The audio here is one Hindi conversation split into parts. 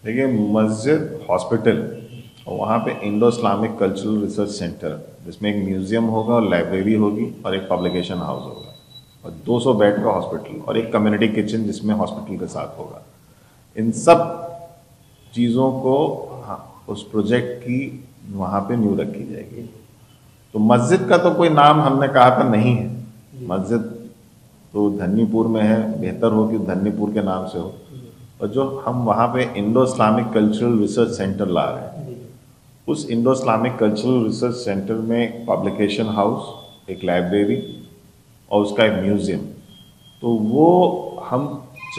देखिए, मस्जिद, हॉस्पिटल और वहाँ पे Indo Islamic cultural research centre, जिसमें एक म्यूज़ियम होगा और लाइब्रेरी होगी और एक पब्लिकेशन हाउस होगा और 200 बेड का हॉस्पिटल और एक कम्युनिटी किचन जिसमें हॉस्पिटल के साथ होगा। इन सब चीज़ों को, हाँ, उस प्रोजेक्ट की वहाँ पे नींव रखी जाएगी। तो मस्जिद का तो कोई नाम हमने कहा था नहीं है। मस्जिद तो धन्नीपुर में है, बेहतर हो कि धन्नीपुर के नाम से हो। और जो हम वहाँ पे Indo Islamic cultural research centre ला रहे हैं, उस Indo Islamic cultural research centre में एक पब्लिकेशन हाउस, एक लाइब्रेरी और उसका एक म्यूज़ियम। तो वो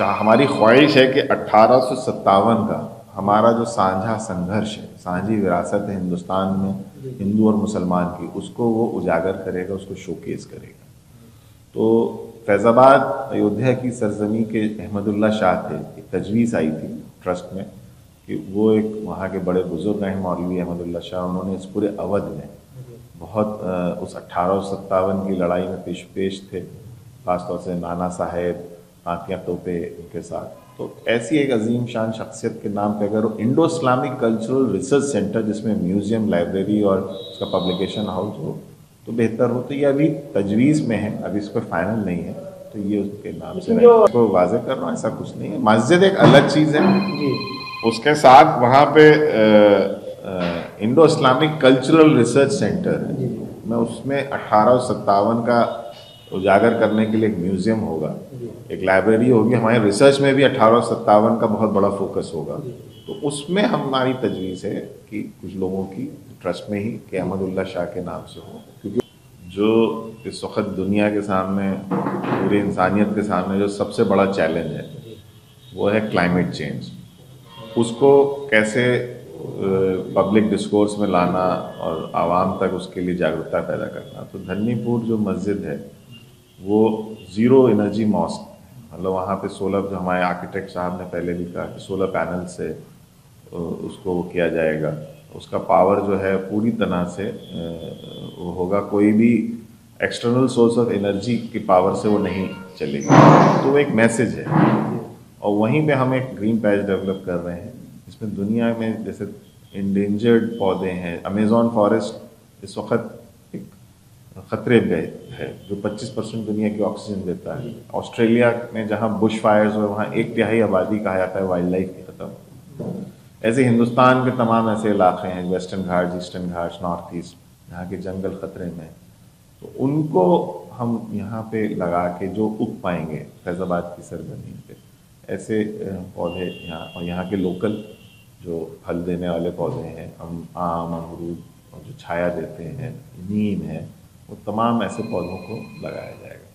हमारी ख्वाहिश है कि 1857 का हमारा जो साझा संघर्ष है, साझी विरासत है हिंदुस्तान में हिंदू और मुसलमान की, उसको वो उजागर करेगा, उसको शोकेस करेगा। तो फैज़ाबाद अयोध्या की सरजमी के अहमदुल्ला शाह थे, एक तजवीज़ आई थी ट्रस्ट में कि वो एक वहाँ के बड़े बुजुर्ग हैं मौलवी अहमदुल्ला शाह, उन्होंने इस पूरे अवध में बहुत उस 1857 की लड़ाई में पेश थे, ख़ासतौर से नाना साहेब, तांतिया तोपे उनके साथ। तो ऐसी एक अजीम शान शख्सियत के नाम पे अगर Indo Islamic cultural research centre, जिसमें म्यूज़ियम, लाइब्रेरी और उसका पब्लिकेशन हाउस हो, तो बेहतर हो। तो ये अभी तजवीज़ में है, अभी इस पर फाइनल नहीं है, तो ये उसके नाम से तो वाजे कर रहा हूँ, ऐसा कुछ नहीं है। मस्जिद एक अलग चीज़ है, उसके साथ वहाँ पे Indo Islamic cultural research centre है। मैं उसमें 1857 का उजागर करने के लिए एक म्यूज़ियम होगा, एक लाइब्रेरी होगी। हमारे रिसर्च में भी 1857 का बहुत बड़ा फोकस होगा। तो उसमें हमारी तजवीज़ है कि कुछ लोगों की ट्रस्ट में ही कि अहमदुल्ला शाह के नाम से हो, क्योंकि जो इस वक्त दुनिया के सामने, पूरी इंसानियत के सामने जो सबसे बड़ा चैलेंज है वो है क्लाइमेट चेंज। उसको कैसे पब्लिक डिस्कोर्स में लाना और आवाम तक उसके लिए जागरूकता पैदा करना। तो धन्नीपुर जो मस्जिद है वो ज़ीरो एनर्जी मॉस्क, मतलब वहाँ पे सोलर, जो हमारे आर्किटेक्ट साहब ने पहले भी कहा कि सोलर पैनल से उसको वो किया जाएगा। उसका पावर जो है पूरी तरह से वो होगा, कोई भी एक्सटर्नल सोर्स ऑफ एनर्जी की पावर से वो नहीं चलेगी। तो वो एक मैसेज है। और वहीं पे हम एक ग्रीन पैच डेवलप कर रहे हैं, जिसमें दुनिया में जैसे इंडेंजर्ड पौधे हैं, अमेज़ॉन फॉरेस्ट इस वक्त एक खतरे में है, जो 25% दुनिया की ऑक्सीजन देता है। ऑस्ट्रेलिया में जहाँ बुश फायर्स हुए, वहाँ 1/3 आबादी कहा जाता है वाइल्ड लाइफ की खत्म। ऐसे हिंदुस्तान के तमाम ऐसे इलाके हैं, western Ghats, eastern Ghats, north east, जहाँ के जंगल खतरे में, तो उनको हम यहाँ पे लगा के जो उग पाएंगे फैज़ाबाद की सरजमीन पे, ऐसे पौधे यहाँ, और यहाँ के लोकल जो फल देने वाले पौधे हैं, आम, अमरूद, और जो छाया देते हैं, नीम है, वो तमाम ऐसे पौधों को लगाया जाएगा।